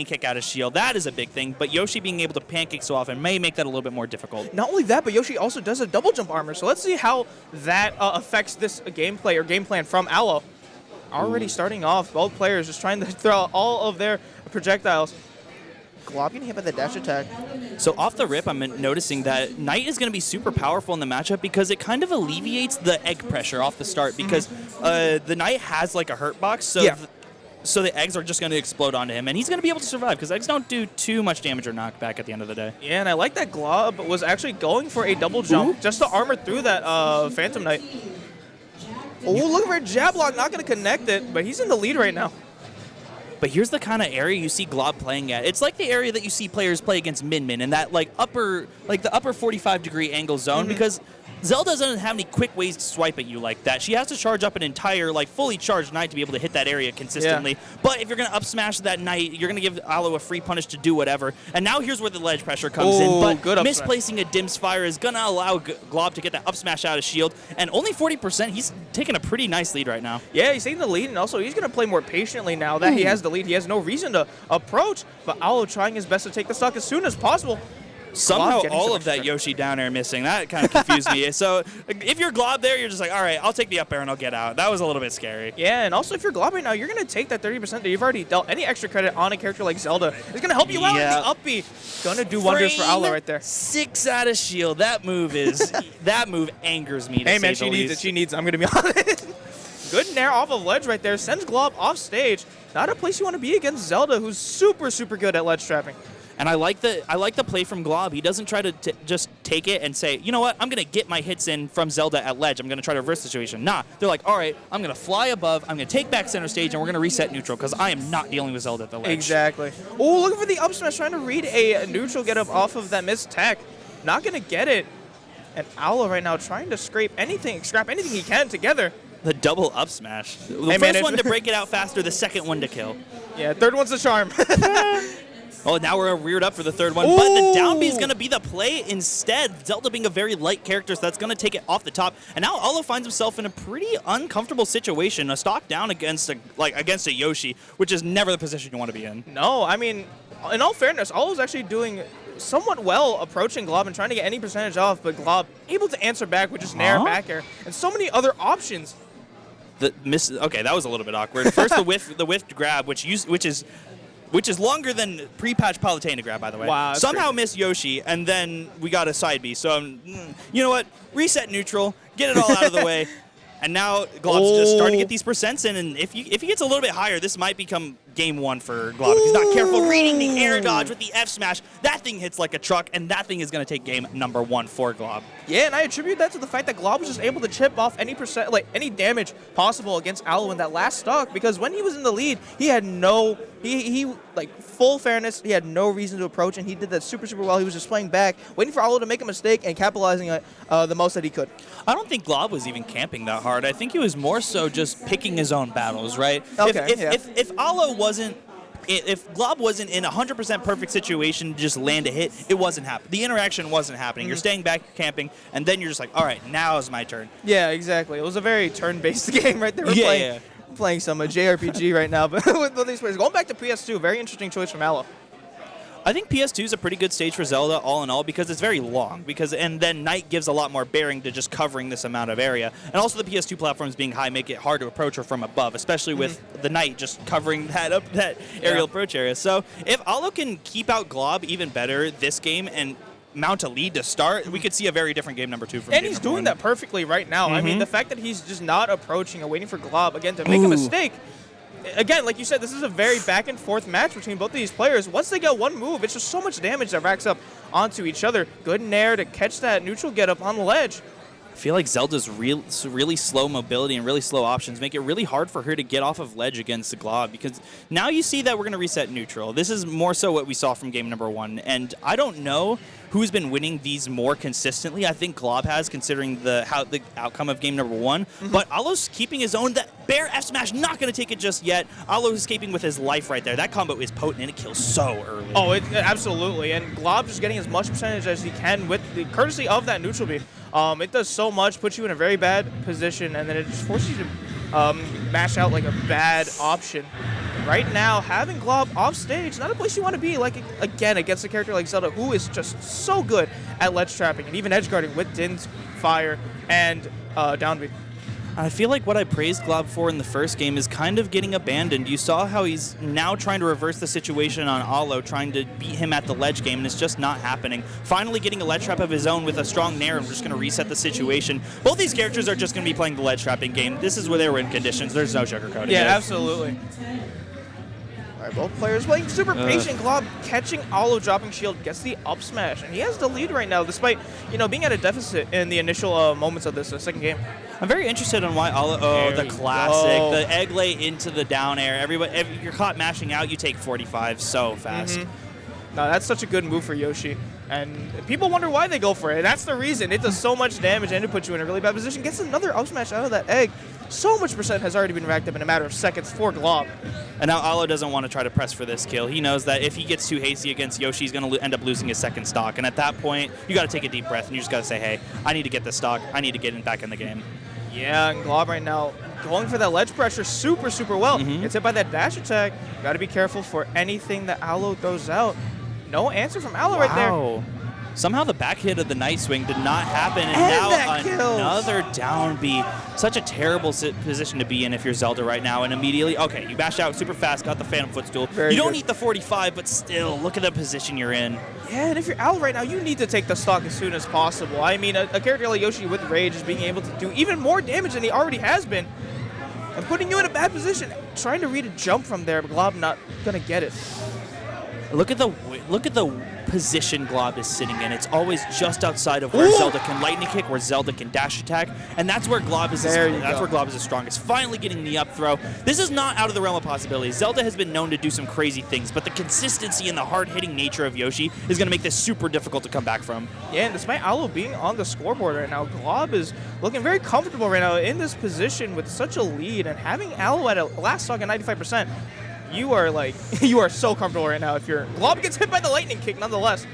kick out of shield. That is a big thing, but Yoshi being able to pancake so often may make that a little bit more difficult. Not only that, but Yoshi also does a double jump armor, so let's see how that affects this gameplay or game plan from Aloe. Already starting off, both players just trying to throw out all of their projectiles. Glob getting hit by the dash attack. So off the rip, I'm noticing that Knight is going to be super powerful in the matchup because it kind of alleviates the egg pressure off the start because the Knight has like a hurt box, so so the eggs are just going to explode onto him, and he's going to be able to survive because eggs don't do too much damage or knockback at the end of the day. Yeah, and I like that Glob was actually going for a double jump just to armor through that Phantom Knight. Oh, look for a jab block, not going to connect it, but he's in the lead right now. But here's the kind of area you see Glob playing at. It's like the area that you see players play against Min Min in that the upper 45-degree angle zone because Zelda doesn't have any quick ways to swipe at you like that. She has to charge up an entire, fully charged Knight to be able to hit that area consistently. Yeah. But if you're going to up smash that Knight, you're going to give Aloe a free punish to do whatever. And now here's where the ledge pressure comes in. But good misplacing a Dim's Fire is going to allow Glob to get that up smash out of shield. And only 40%, he's taking a pretty nice lead right now. Yeah, he's taking the lead, and also he's going to play more patiently now that he has the lead. He has no reason to approach, but Aloe trying his best to take the stock as soon as possible. Somehow all of that Yoshi down air missing. That kind of confused me. So if you're Glob there, you're just like, all right, I'll take the up air and I'll get out. That was a little bit scary. Yeah, and also if you're Glob right now, you're going to take that 30% that you've already dealt. Any extra credit on a character like Zelda is going to help you out in the up B. Going to do wonders for Aloe right there. 6 out of shield. That move angers me, to Hey, man, say she the needs least. it. She needs it. I'm going to be honest. Good nair off of ledge right there. Sends Glob off stage. Not a place you want to be against Zelda, who's super, super good at ledge trapping. And I like the play from Glob. He doesn't try to just take it and say, you know what, I'm going to get my hits in from Zelda at ledge. I'm going to try to reverse the situation. Nah, they're like, all right, I'm going to fly above, I'm going to take back center stage, and we're going to reset neutral because I am not dealing with Zelda at the ledge. Exactly. Oh, looking for the up smash, trying to read a neutral get up off of that missed tech. Not going to get it. And Aloe right now trying to scrape anything he can together. The double up smash. The first one to break it out faster, the second one to kill. Yeah, third one's the charm. Oh, now we're reared up for the third one. But the down B is going to be the play instead. Zelda being a very light character, so that's going to take it off the top. And now Aloe finds himself in a pretty uncomfortable situation. A stock down against a Yoshi, which is never the position you want to be in. No, I mean, in all fairness, Aloe's actually doing somewhat well approaching Glob and trying to get any percentage off, but Glob able to answer back with just nair, back air, and so many other options. Okay, that was a little bit awkward. First, the whiffed grab, which is longer than pre-patch Palutena grab, by the way. Wow. Somehow missed Yoshi, and then we got a side B. So, you know what? Reset neutral, get it all out of the way. And now Glob's just starting to get these percents in, and if he gets a little bit higher, this might become game one for Glob. If he's not careful reading the air dodge with the F smash, that thing hits like a truck, and that thing is going to take game number one for Glob. Yeah, and I attribute that to the fact that Glob was just able to chip off any damage possible against Aloe in that last stock, because when he was in the lead, he had no, full fairness, he had no reason to approach, and he did that super, super well. He was just playing back, waiting for Aloe to make a mistake and capitalizing on it the most that he could. I don't think Glob was even camping that hard. I think he was more so just picking his own battles, right? Okay, If Glob wasn't in a 100% perfect situation to just land a hit, it wasn't happening. The interaction wasn't happening. You're staying back, you're camping, and then you're just like, all right, now is my turn. Yeah, exactly. It was a very turn-based game right there. We're playing some JRPG right now, but with these players. Going back to PS2, very interesting choice from Aloe. I think PS2 is a pretty good stage for Zelda, all in all, because it's very long. And then Knight gives a lot more bearing to just covering this amount of area. And also the PS2 platforms being high make it hard to approach her from above, especially with the Knight just covering that aerial approach area. So if Aloe can keep out Glob even better this game and mount a lead to start, we could see a very different game number two from And he's doing that perfectly right now. I mean, the fact that he's just not approaching and waiting for Glob, again, to make a mistake. Again, like you said, this is a very back-and-forth match between both of these players. Once they get one move, it's just so much damage that racks up onto each other. Good nair to catch that neutral get-up on the ledge. I feel like Zelda's really slow mobility and really slow options make it really hard for her to get off of ledge against the Glob, because now you see that we're going to reset neutral. This is more so what we saw from game number one, and I don't know who's been winning these more consistently. I think Glob has, considering the outcome of game number one, but Aloe's keeping his own. That bear F smash, not going to take it just yet. Aloe escaping with his life right there. That combo is potent, and it kills so early. Oh, absolutely, and Glob just getting as much percentage as he can with the courtesy of that neutral B. It does so much, puts you in a very bad position, and then it just forces you to mash out like a bad option. right now, having Glob off stage, not a place you want to be, like, again, against a character like Zelda, who is just so good at ledge trapping and even edge guarding with Din's fire and down B. I feel like what I praised Glob for in the first game is kind of getting abandoned. You saw how he's now trying to reverse the situation on Alo, trying to beat him at the ledge game, and it's just not happening. Finally getting a ledge trap of his own with a strong nair, and we're just going to reset the situation. Both these characters are just going to be playing the ledge trapping game. This is where they were in conditions. There's no sugarcoating Yeah, it. absolutely. All right, both players playing super patient. Glob catching Alo, dropping shield, gets the up smash, and he has the lead right now, despite being at a deficit in the initial moments of this second game. I'm very interested in why Alo. Oh, the classic, the egg lay into the down air. Everybody, if you're caught mashing out, you take 45 so fast. No, that's such a good move for Yoshi. And people wonder why they go for it. That's the reason. It does so much damage and it puts you in a really bad position. Gets another up smash out of that egg. So much percent has already been racked up in a matter of seconds for Glob. And now Alo doesn't want to try to press for this kill. He knows that if he gets too hasty against Yoshi, he's going to end up losing his second stock. And at that point, you got to take a deep breath and you just got to say, hey, I need to get this stock. I need to get back in the game. Yeah, and Glob right now going for that ledge pressure super, super well. Gets hit by that dash attack. Got to be careful for anything that Alo throws out. No answer from Alo right there. Somehow the back hit of the night swing did not happen, and that now kills. another down B. Such a terrible position to be in if you're Zelda right now, and immediately, okay, you bashed out super fast, got the Phantom Footstool. You don't need the 45, but still, look at the position you're in. Yeah, and if you're Alo right now, you need to take the stock as soon as possible. I mean, a character like Yoshi with Rage is being able to do even more damage than he already has been, and putting you in a bad position. Trying to read a jump from there, but Glob not gonna get it. Look at the position Glob is sitting in. It's always just outside of where Zelda can lightning kick, where Zelda can dash attack, and that's where Glob is. Where Glob is the strongest. Finally getting the up throw. This is not out of the realm of possibility. Zelda has been known to do some crazy things, but the consistency and the hard-hitting nature of Yoshi is going to make this super difficult to come back from. Yeah, and despite Alo being on the scoreboard right now, Glob is looking very comfortable right now in this position with such a lead, and having Alo at a last stock at 95%. You are so comfortable right now if you're... Glob gets hit by the lightning kick nonetheless.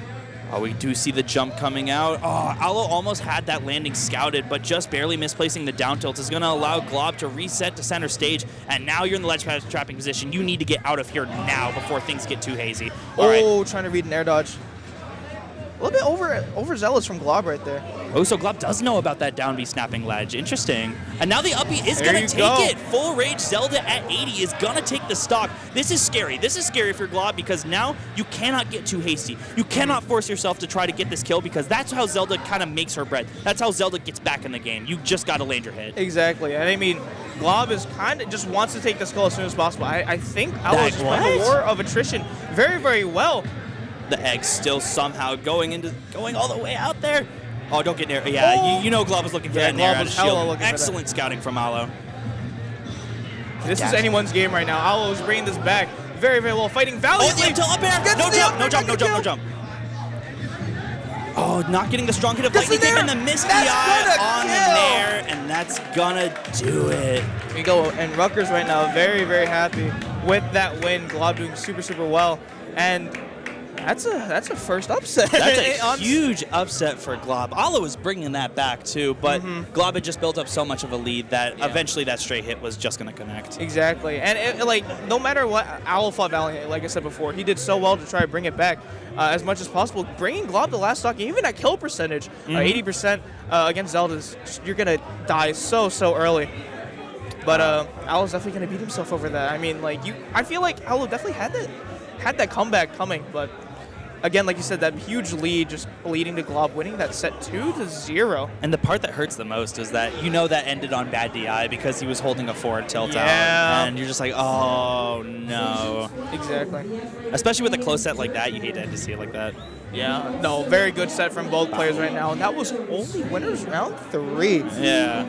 Oh, we do see the jump coming out. Oh, Alo almost had that landing scouted, but just barely misplacing the down tilt is going to allow Glob to reset to center stage, and now you're in the ledge trapping position. You need to get out of here now before things get too hazy. Trying to read an air dodge. A little bit overzealous from Glob right there. Oh, so Glob does know about that down B snapping ledge. Interesting. And now the up B is going to take it. Full rage Zelda at 80 is going to take the stock. This is scary. This is scary for Glob because now you cannot get too hasty. You cannot force yourself to try to get this kill because that's how Zelda kind of makes her bread. That's how Zelda gets back in the game. You just got to land your hit. Exactly. And I mean, Glob is kind of just wants to take this kill as soon as possible. I think Alo is playing the war of attrition very, very well. The egg still somehow going all the way out there. Oh, don't get near. Yeah, you know Glob was looking for that nair out of shield. Excellent scouting from Alo. This is anyone's game right now. Alo is bringing this back very, very well. Fighting valiantly. Oh, the up air. No jump. Oh, not getting the strong hit of lightning kick and the miss DI on the nair, and that's gonna do it. Here we go. And Rutgers right now very, very happy with that win. Glob doing super, super well. And that's a first upset. That's a huge upset for Glob. Alo was bringing that back too, but Glob had just built up so much of a lead that eventually that straight hit was just going to connect. Exactly, and no matter what, Alo fought valiantly. Like I said before, he did so well to try to bring it back as much as possible. Bringing Glob the last stock, even at kill percentage, 80% against Zelda's, you're gonna die so early. But Alo's definitely gonna beat himself over that. I mean, I feel like Alo definitely had that comeback coming, but again, like you said, that huge lead just leading to Glob winning that set 2-0. And the part that hurts the most is that that ended on bad DI because he was holding a forward tilt out. And you're just like, oh, no. Exactly. Especially with a close set like that, you hate to have to see it like that. Yeah. No, very good set from both players right now. And that was only winners round 3. Yeah.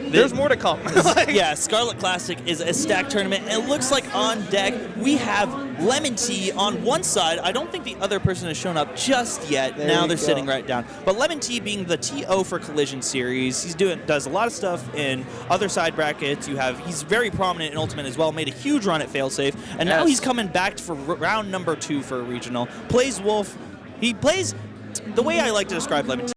There's more to come. Yeah, Scarlet Classic is a stacked tournament. It looks like on deck we have Lemon Tea on one side. I don't think the other person has shown up just yet. Now they're sitting right down. But Lemon Tea being the TO for Collision Series, does a lot of stuff in other side brackets. He's very prominent in Ultimate as well. Made a huge run at Failsafe, and now he's coming back for round number 2 for a regional. Plays Wolf. He plays the way I like to describe Lemon Tea.